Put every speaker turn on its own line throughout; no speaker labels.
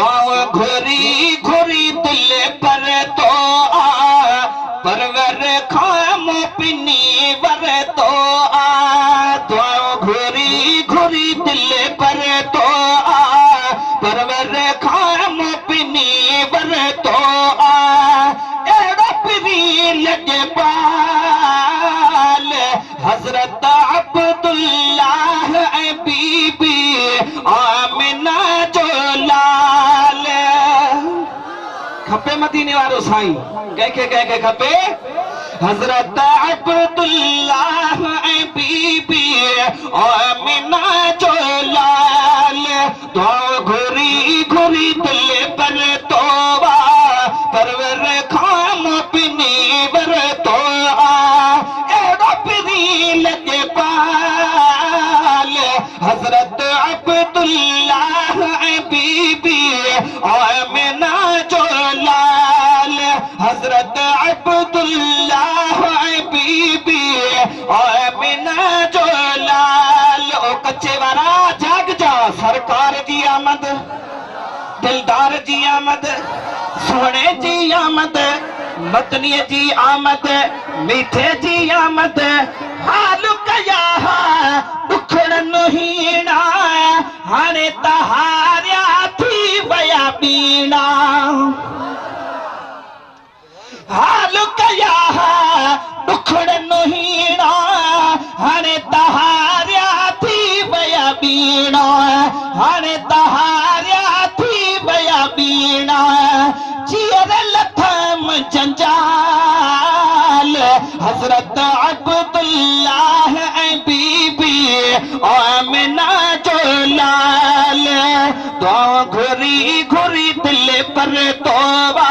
दुआ घुरी घुरी दिल पर तो आ परवर खाम पिनी वर तो आ दुआ घुरी घुरी दिल पर तो आ परवर खाम पिनी वर तो आ एड़ा पिनी लगे पाल हजरत अब्दुल्लाह बीबी आमिना जो लाल खपे मदीने वारो साईं कह के खपे हजरत अब्दुल्लाह बीबी आमिना जो लाल दुआ घुरी घुरी दिल पर तोबा परवर खाम पिनी वर तो आ एड़ा पिनी लगे पाल हजरत अब्दुल्लाह बीबी आमिना जो लाल हजरत अब्दुल्लाह बीबी आमिना जो लाल ओ कच्चे वारा जाग जा सरकार जी आमद दिलदार जी आमद सोने जी आमद मतनी जी आमद मीठे जी आमद हाल कया उखड़न हीना हाने तहारिया थी वया बीना हाल कया उखड़न हीना हाने तहारिया थी वया बीना हाने तहारिया थी वया बीना चियर लथम जंजाल हजरत अब्दुल्लाह बीबी आमिना जो लाल दुआ घुरी घुरी दिल पर तोबा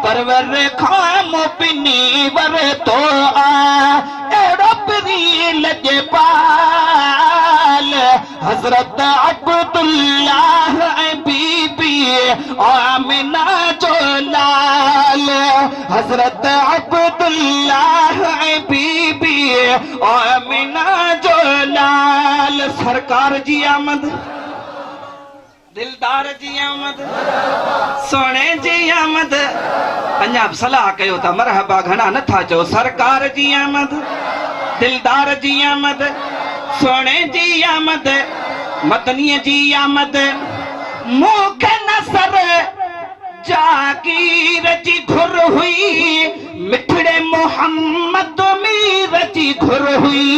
परवर खाम पिनी वर तो आ एड़ा पिनी लगे पाल हजरत अब्दुल्लाह बीबी आमिना जो लाल हजरत अब्दुल्लाह बीबी आमिना जो लाल सरकार जी आमद दिलदार जी आमद सोने जी आमद पंजाब सलाह कयो था मरहबा घना नथा चो सरकार जी आमद दिलदार जी आमद सोने जी आमद मतनी जी आमद मुख नसर जागीर जी घुर हुई मिठड़े मोहम्मद मीर जी घुर हुई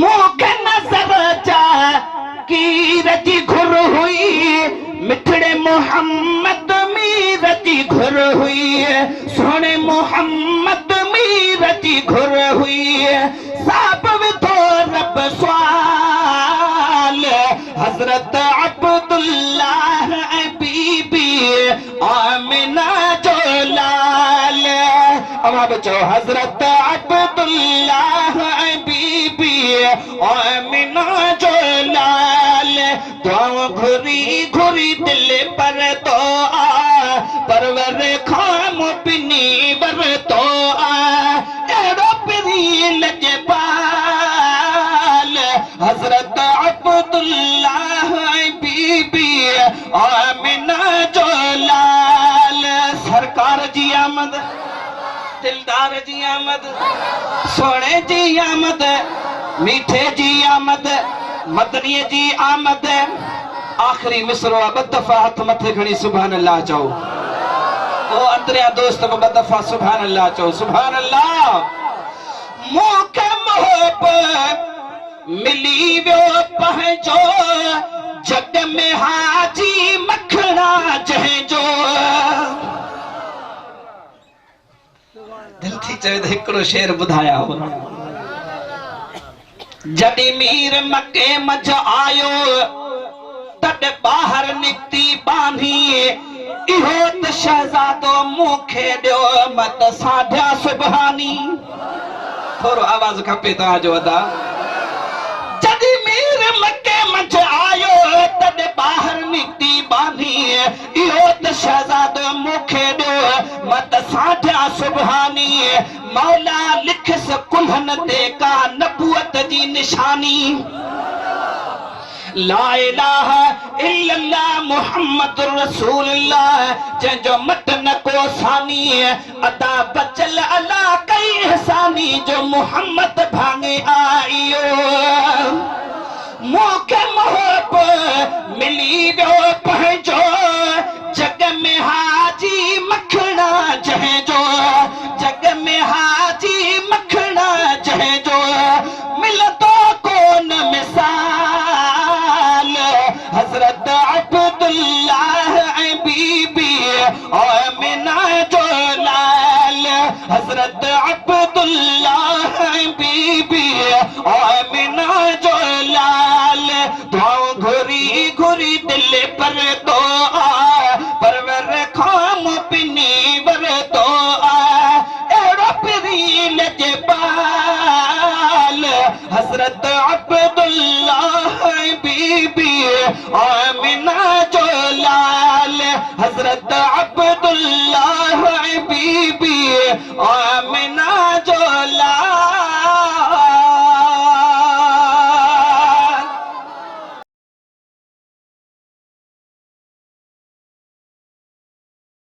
मुख नसर जागीर जी घुर हुई मिठड़े मोहम्मद मीर जी घुर हुई सोने मोहम्मद मीर जी घुर हुई साब विधो रब स्वाल हजरत अब्दुल्लाह बीबी आमिना जो लाल अमा बचो हजरत अब्दुल्लाह बीबी आमिना जो लाल दुआ घुरी घुरी दिल पर तो आ परवर खाम पिनी वर तो आ एड़ो पिनी लगे पाल हजरत अब्दुल्लाह बीबी आमिना जो लाल सरकार जी आमद दिलदार जी आमद सोने जी आमद मीठे जी आमद मदनी जी आमद आखिरी मिसरो बदफा हाथ मथे खड़ी सुभान अल्लाह चओ ओ अंतरिया दोस्त बदफा सुभान अल्लाह चओ सुभान अल्लाह मूंखे मोहब्बत मिली वियो पंहिंजो जग में हाजी मखणा जंहिंजो दिल थी चवे त हिकिड़ो शेर ॿुधाया हो जॾहिं मीर मके मझ आयो तॾहिं ॿाहिरि निकिती बांधी इहो त शहज़ादो मूंखे ॾियो मत साढा सुभानी थोरो आवाज़ खपे तव्हांजो अदा जॾहिं मीर मके मझ आयो तॾहिं ॿाहिरि निकिती बांधी इहो त शहज़ादो मूंखे ॾियो मत साढा सुभानी मौला लिखस कुल्हन ते का नबूअत जी निशानी ला इलाहा इल्लल्लाह मुहम्मदुर रसूलुल्लाह जंजो मतन को सानी अदा बचल अला कई हसानी जो मोहम्मद भांगे आइयो मोके मोहब मिली वियो पंहिंजो जग में हाजी मखणा जंहिंजो जग में हाजी मखणा जंहिंजो मिलंदो कोन मिसाल हज़रत अब्दुल्लाह ऐं बीबी आमिना जो लाल हज़रत अब्दुल्लाह ऐं बीबी आमिना जो लाल दुआऊं घुरी घुरी दिल पर तो